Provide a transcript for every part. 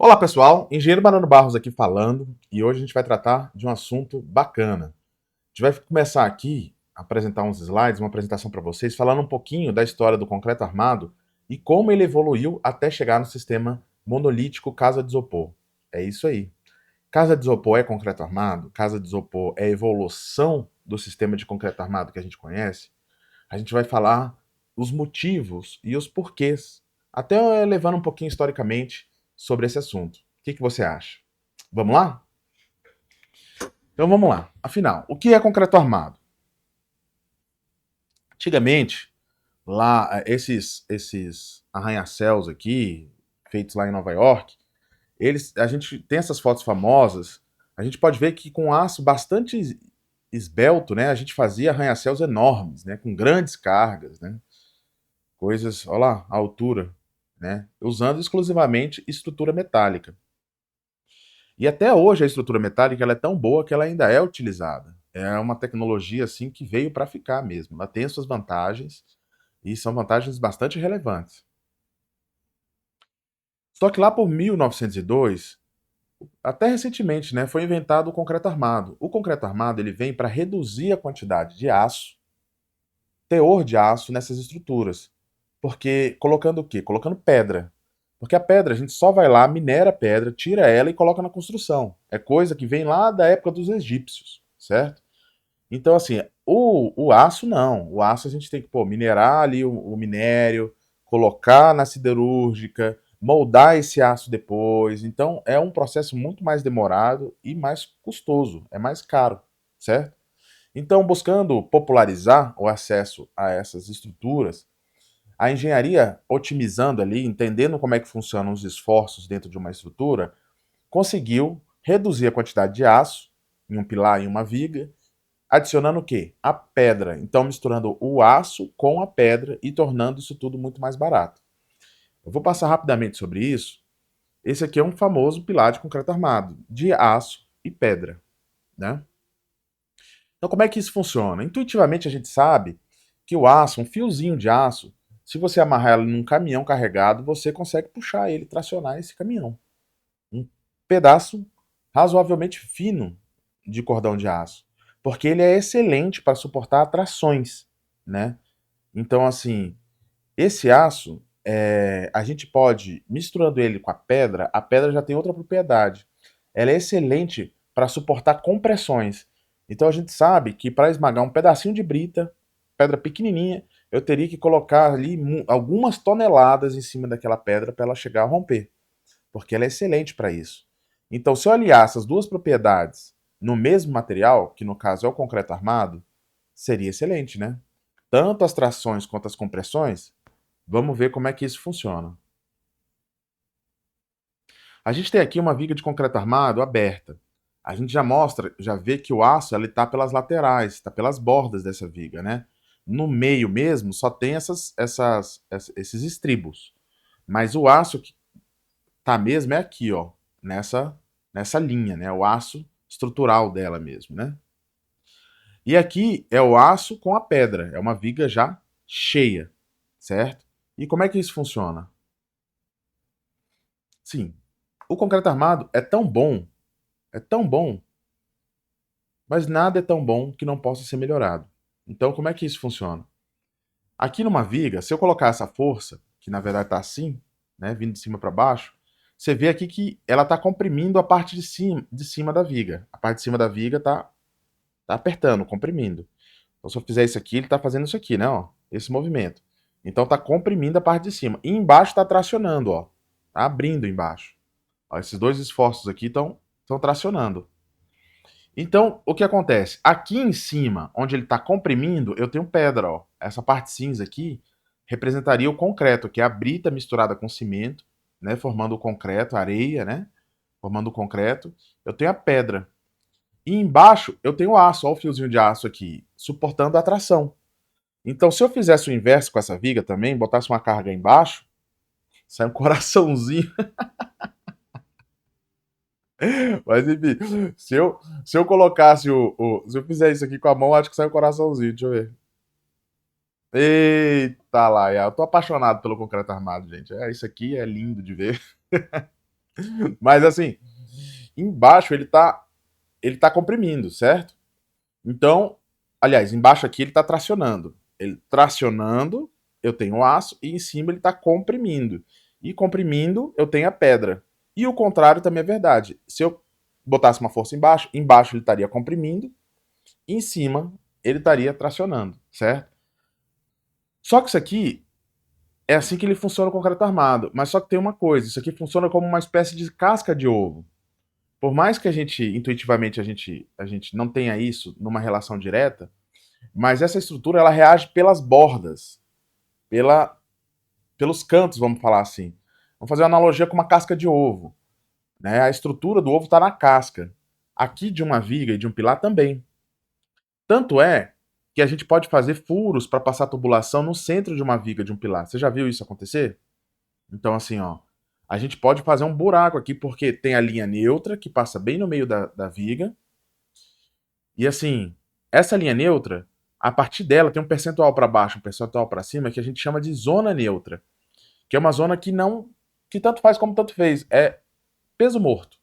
Olá pessoal, Engenheiro Mariano Barros aqui falando e hoje a gente vai tratar de um assunto bacana. A gente vai começar aqui a apresentar uns slides, uma apresentação para vocês, falando um pouquinho da história do concreto armado e como ele evoluiu até chegar no sistema monolítico casa de isopor. É isso aí. Casa de isopor é concreto armado? Casa de isopor é evolução do sistema de concreto armado que a gente conhece? A gente vai falar os motivos e os porquês, até levando um pouquinho historicamente sobre esse assunto. O que você acha? Vamos lá? Então vamos lá. Afinal, o que é concreto armado? Antigamente, lá, esses arranha-céus aqui, feitos lá em Nova York, a gente tem essas fotos famosas, a gente pode ver que com aço bastante esbelto, né, a gente fazia arranha-céus enormes, né, com grandes cargas, né, coisas, olha lá, a altura, né, usando exclusivamente estrutura metálica. E até hoje a estrutura metálica ela é tão boa que ela ainda é utilizada. É uma tecnologia assim que veio para ficar mesmo. Ela tem as suas vantagens e são vantagens bastante relevantes. Só que lá por 1902, até recentemente, né, foi inventado o concreto armado. O concreto armado ele vem para reduzir a quantidade de aço, teor de aço nessas estruturas. Porque colocando o quê? Colocando pedra. Porque a pedra, a gente só vai lá, minera a pedra, tira ela e coloca na construção. É coisa que vem lá da época dos egípcios, certo? Então, assim, o aço não. O aço a gente tem que minerar ali o minério, colocar na siderúrgica, moldar esse aço depois. Então, é um processo muito mais demorado e mais custoso, é mais caro, certo? Então, buscando popularizar o acesso a essas estruturas, a engenharia, otimizando ali, entendendo como é que funcionam os esforços dentro de uma estrutura, conseguiu reduzir a quantidade de aço em um pilar e uma viga, adicionando o quê? A pedra. Então, misturando o aço com a pedra e tornando isso tudo muito mais barato. Eu vou passar rapidamente sobre isso. Esse aqui é um famoso pilar de concreto armado, de aço e pedra, né? Então, como é que isso funciona? Intuitivamente, a gente sabe que o aço, um fiozinho de aço, se você amarrar ele num caminhão carregado, você consegue puxar ele, tracionar esse caminhão. Um pedaço razoavelmente fino de cordão de aço, porque ele é excelente para suportar trações, né? Então, assim, esse aço, a gente pode, misturando ele com a pedra já tem outra propriedade. Ela é excelente para suportar compressões. Então a gente sabe que para esmagar um pedacinho de brita, pedra pequenininha, eu teria que colocar ali algumas toneladas em cima daquela pedra para ela chegar a romper, porque ela é excelente para isso. Então, se eu aliar essas duas propriedades no mesmo material, que no caso é o concreto armado, seria excelente, né? Tanto as trações quanto as compressões. Vamos ver como é que isso funciona. A gente tem aqui uma viga de concreto armado aberta. A gente já mostra, já vê que o aço está pelas laterais, está pelas bordas dessa viga, né? No meio mesmo só tem esses estribos. Mas o aço que tá mesmo é aqui, ó, nessa linha, né? O aço estrutural dela mesmo, né? E aqui é o aço com a pedra, é uma viga já cheia, certo? E como é que isso funciona? Sim, o concreto armado é tão bom, mas nada é tão bom que não possa ser melhorado. Então, como é que isso funciona? Aqui numa viga, se eu colocar essa força, que na verdade está assim, né, vindo de cima para baixo, você vê aqui que ela está comprimindo a parte de cima da viga. A parte de cima da viga tá apertando, comprimindo. Então, se eu fizer isso aqui, ele está fazendo isso aqui, né? Ó, esse movimento. Então, está comprimindo a parte de cima. E embaixo está tracionando, ó. Tá abrindo embaixo. Ó, esses dois esforços aqui estão tracionando. Então, o que acontece? Aqui em cima, onde ele está comprimindo, eu tenho pedra. Ó. Essa parte cinza aqui representaria o concreto, que é a brita misturada com cimento, né, formando o concreto, areia, né, formando o concreto. Eu tenho a pedra. E embaixo eu tenho o aço, olha o fiozinho de aço aqui, suportando a tração. Então, se eu fizesse o inverso com essa viga também, botasse uma carga embaixo, sai um coraçãozinho. Mas enfim, se eu colocasse Se eu fizer isso aqui com a mão, acho que sai um coraçãozinho. Deixa eu ver. Eita lá, eu tô apaixonado pelo concreto armado, gente. Isso aqui é lindo de ver. Mas assim, embaixo ele tá comprimindo, certo? Então, aliás, embaixo aqui ele está tracionando. Ele tracionando, eu tenho o aço, e em cima ele está comprimindo. E comprimindo, eu tenho a pedra. E o contrário também é verdade. Se eu botasse uma força embaixo, embaixo ele estaria comprimindo, em cima ele estaria tracionando, certo? Só que isso aqui é assim que ele funciona o concreto armado. Mas só que tem uma coisa, isso aqui funciona como uma espécie de casca de ovo. Por mais que a gente, intuitivamente, a gente não tenha isso numa relação direta, mas essa estrutura ela reage pelas bordas, pela, pelos cantos, vamos falar assim. Vamos fazer uma analogia com uma casca de ovo. Né? A estrutura do ovo está na casca. Aqui de uma viga e de um pilar também. Tanto é que a gente pode fazer furos para passar tubulação no centro de uma viga de um pilar. Você já viu isso acontecer? Então, assim, ó, a gente pode fazer um buraco aqui porque tem a linha neutra que passa bem no meio da viga. E assim, essa linha neutra, a partir dela tem um percentual para baixo, um percentual para cima, que a gente chama de zona neutra, que é uma zona que não, que tanto faz como tanto fez, é peso morto,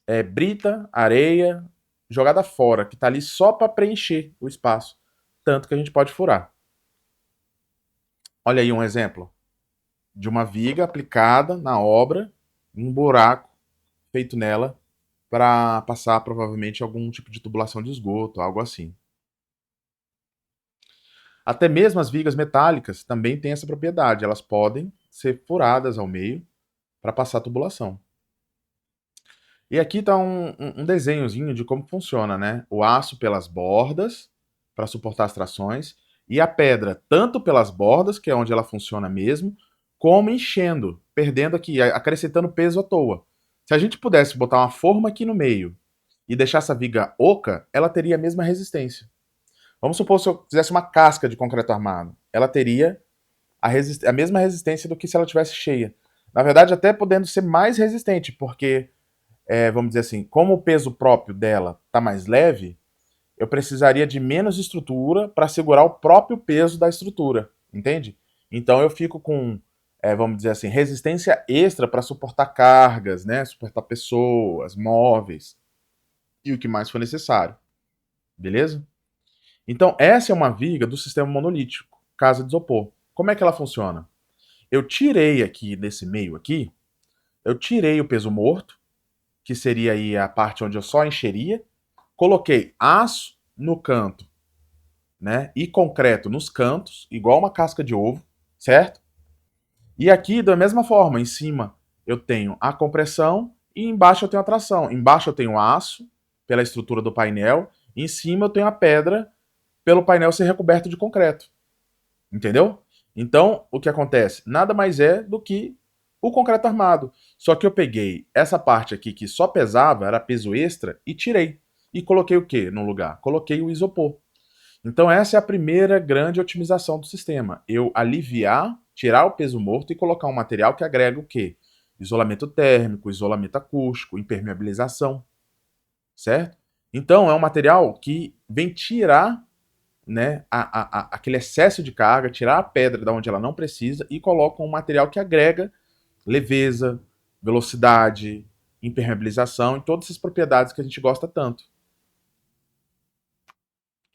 é brita, areia, jogada fora, que tá ali só para preencher o espaço, tanto que a gente pode furar. Olha aí um exemplo de uma viga aplicada na obra, um buraco feito nela para passar provavelmente algum tipo de tubulação de esgoto, algo assim. Até mesmo as vigas metálicas também têm essa propriedade. Elas podem ser furadas ao meio para passar a tubulação. E aqui está um desenhozinho de como funciona, né? O aço pelas bordas para suportar as trações e a pedra tanto pelas bordas, que é onde ela funciona mesmo, como enchendo, perdendo aqui, acrescentando peso à toa. Se a gente pudesse botar uma forma aqui no meio e deixar essa viga oca, ela teria a mesma resistência. Vamos supor se eu fizesse uma casca de concreto armado. Ela teria a mesma resistência do que se ela tivesse cheia. Na verdade, até podendo ser mais resistente, porque, vamos dizer assim, como o peso próprio dela está mais leve, eu precisaria de menos estrutura para segurar o próprio peso da estrutura, entende? Então eu fico com, vamos dizer assim, resistência extra para suportar cargas, né? Suportar pessoas, móveis e o que mais for necessário, beleza? Então, essa é uma viga do sistema monolítico, casa de isopor. Como é que ela funciona? Eu tirei aqui desse meio aqui, eu tirei o peso morto, que seria aí a parte onde eu só encheria, coloquei aço no canto, né, e concreto nos cantos, igual uma casca de ovo, certo? E aqui da mesma forma, em cima eu tenho a compressão e embaixo eu tenho a tração. Embaixo eu tenho aço pela estrutura do painel, e em cima eu tenho a pedra pelo painel ser recoberto de concreto. Entendeu? Então, o que acontece? Nada mais é do que o concreto armado. Só que eu peguei essa parte aqui que só pesava, era peso extra, e tirei. E coloquei o que no lugar? Coloquei o isopor. Então, essa é a primeira grande otimização do sistema. Eu aliviar, tirar o peso morto e colocar um material que agrega o quê? Isolamento térmico, isolamento acústico, impermeabilização, certo? Então, é um material que vem tirar, né, aquele excesso de carga, tirar a pedra da onde ela não precisa e coloca um material que agrega leveza, velocidade, impermeabilização e todas essas propriedades que a gente gosta tanto.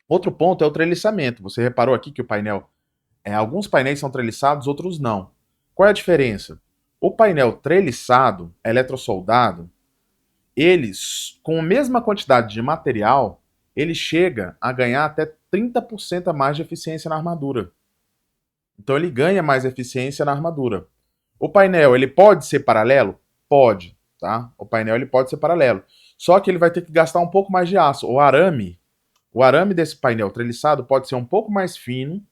Outro ponto é o treliçamento. Você reparou aqui que o painel, alguns painéis são treliçados, outros não. Qual é a diferença? O painel treliçado, eletrosoldado, eles, com a mesma quantidade de material, ele chega a ganhar até 30% a mais de eficiência na armadura. Então ele ganha mais eficiência na armadura. O painel, ele pode ser paralelo? Pode, tá? O painel ele pode ser paralelo. Só que ele vai ter que gastar um pouco mais de aço. O arame desse painel treliçado pode ser um pouco mais fino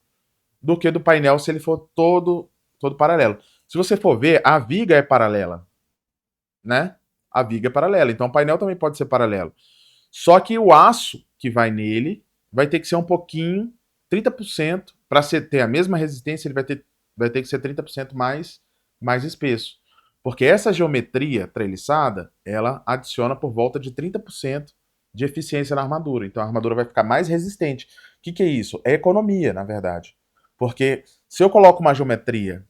do que do painel se ele for todo paralelo. Se você for ver, a viga é paralela, né? A viga é paralela, então o painel também pode ser paralelo. Só que o aço que vai nele vai ter que ser um pouquinho, 30%, para ter a mesma resistência, ele vai ter que ser 30% mais espesso. Porque essa geometria treliçada, ela adiciona por volta de 30% de eficiência na armadura. Então a armadura vai ficar mais resistente. O que é isso? É economia, na verdade. Porque se eu coloco uma geometria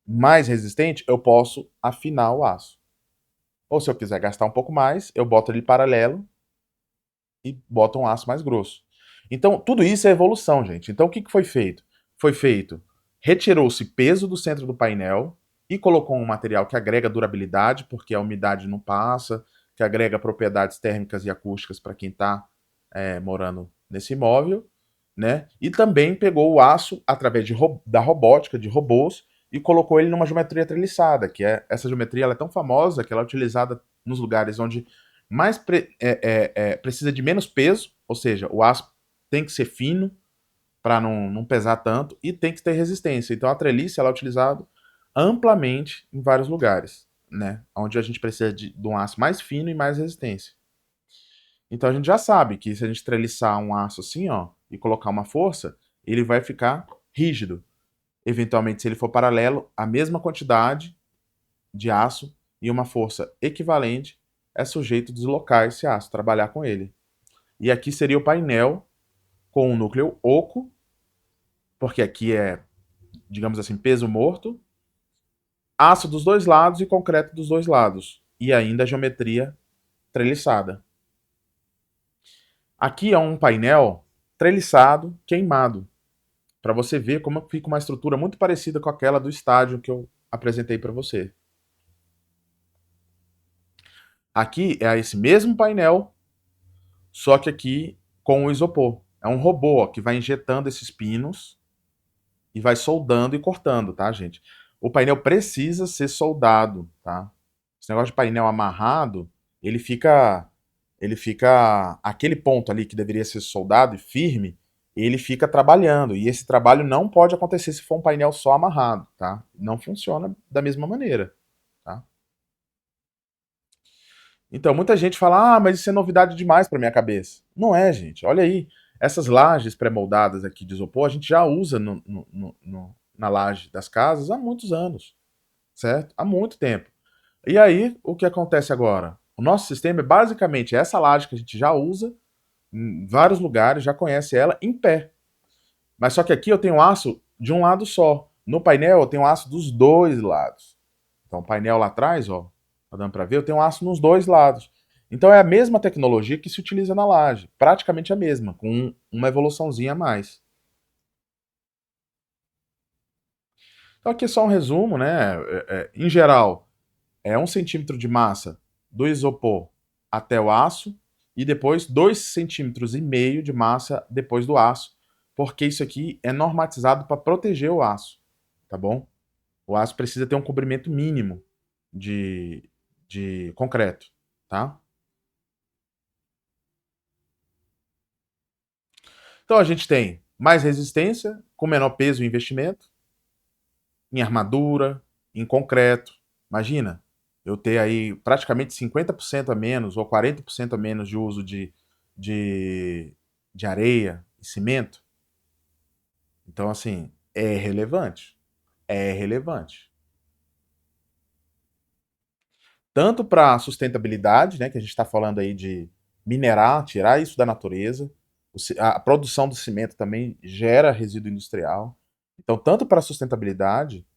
mais resistente, eu posso afinar o aço. Ou se eu quiser gastar um pouco mais, eu boto ele paralelo e boto um aço mais grosso. Então, tudo isso é evolução, gente. Então, o que foi feito? Foi feito, retirou-se peso do centro do painel e colocou um material que agrega durabilidade, porque a umidade não passa, que agrega propriedades térmicas e acústicas para quem está morando nesse imóvel, né? E também pegou o aço através da robótica, de robôs, e colocou ele numa geometria treliçada, que essa geometria ela é tão famosa que ela é utilizada nos lugares onde mais precisa de menos peso, ou seja, o aço tem que ser fino para não pesar tanto e tem que ter resistência. Então a treliça ela é utilizada amplamente em vários lugares, né? Onde a gente precisa de um aço mais fino e mais resistência. Então a gente já sabe que se a gente treliçar um aço assim, ó, e colocar uma força, ele vai ficar rígido. Eventualmente, se ele for paralelo, a mesma quantidade de aço e uma força equivalente é sujeito a deslocar esse aço, trabalhar com ele. E aqui seria o painel com o núcleo oco, porque aqui é, digamos assim, peso morto, aço dos dois lados e concreto dos dois lados. E ainda a geometria treliçada. Aqui é um painel treliçado, queimado, para você ver como fica uma estrutura muito parecida com aquela do estádio que eu apresentei para você. Aqui é esse mesmo painel, só que aqui com o isopor. É um robô ó, que vai injetando esses pinos e vai soldando e cortando, tá, gente? O painel precisa ser soldado, tá? Esse negócio de painel amarrado, ele fica aquele ponto ali que deveria ser soldado e firme, ele fica trabalhando. E esse trabalho não pode acontecer se for um painel só amarrado, tá? Não funciona da mesma maneira, tá? Então, muita gente fala, ah, mas isso é novidade demais para minha cabeça. Não é, gente. Olha aí, essas lajes pré-moldadas aqui de isopor, a gente já usa na laje das casas há muitos anos, certo? Há muito tempo. E aí, o que acontece agora? O nosso sistema é basicamente essa laje que a gente já usa em vários lugares, já conhece ela em pé. Mas só que aqui eu tenho aço de um lado só. No painel eu tenho aço dos dois lados. Então, o painel lá atrás, ó, tá dando para ver, eu tenho aço nos dois lados. Então é a mesma tecnologia que se utiliza na laje, praticamente a mesma, com uma evoluçãozinha a mais. Então aqui é só um resumo, né? Em geral, é 1 centímetro de massa do isopor até o aço e depois 2,5 centímetros de massa depois do aço, porque isso aqui é normatizado para proteger o aço, tá bom? O aço precisa ter um comprimento mínimo de, de concreto, tá? Então a gente tem mais resistência, com menor peso e investimento, em armadura, em concreto. Imagina, eu ter aí praticamente 50% a menos ou 40% a menos de uso de, de areia e cimento. Então, assim, é relevante. É relevante. Tanto para a sustentabilidade, né, que a gente está falando aí de minerar, tirar isso da natureza. A produção do cimento também gera resíduo industrial. Então, tanto para a sustentabilidade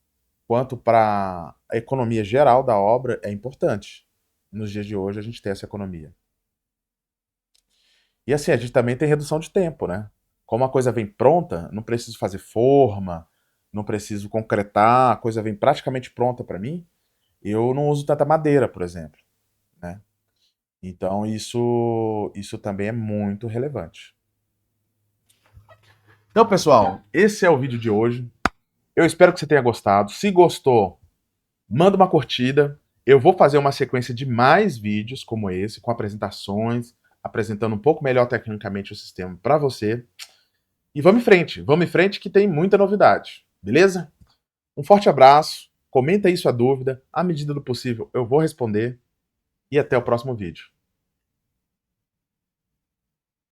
quanto para a economia geral da obra é importante. Nos dias de hoje a gente tem essa economia. E assim, a gente também tem redução de tempo, né? Como a coisa vem pronta, não preciso fazer forma, não preciso concretar, a coisa vem praticamente pronta para mim. Eu não uso tanta madeira, por exemplo, né? Então isso também é muito relevante. Então, pessoal, esse é o vídeo de hoje. Eu espero que você tenha gostado. Se gostou, manda uma curtida. Eu vou fazer uma sequência de mais vídeos como esse, com apresentações, apresentando um pouco melhor tecnicamente o sistema para você. E vamos em frente que tem muita novidade, beleza? Um forte abraço, comenta aí sua dúvida, à medida do possível eu vou responder e até o próximo vídeo.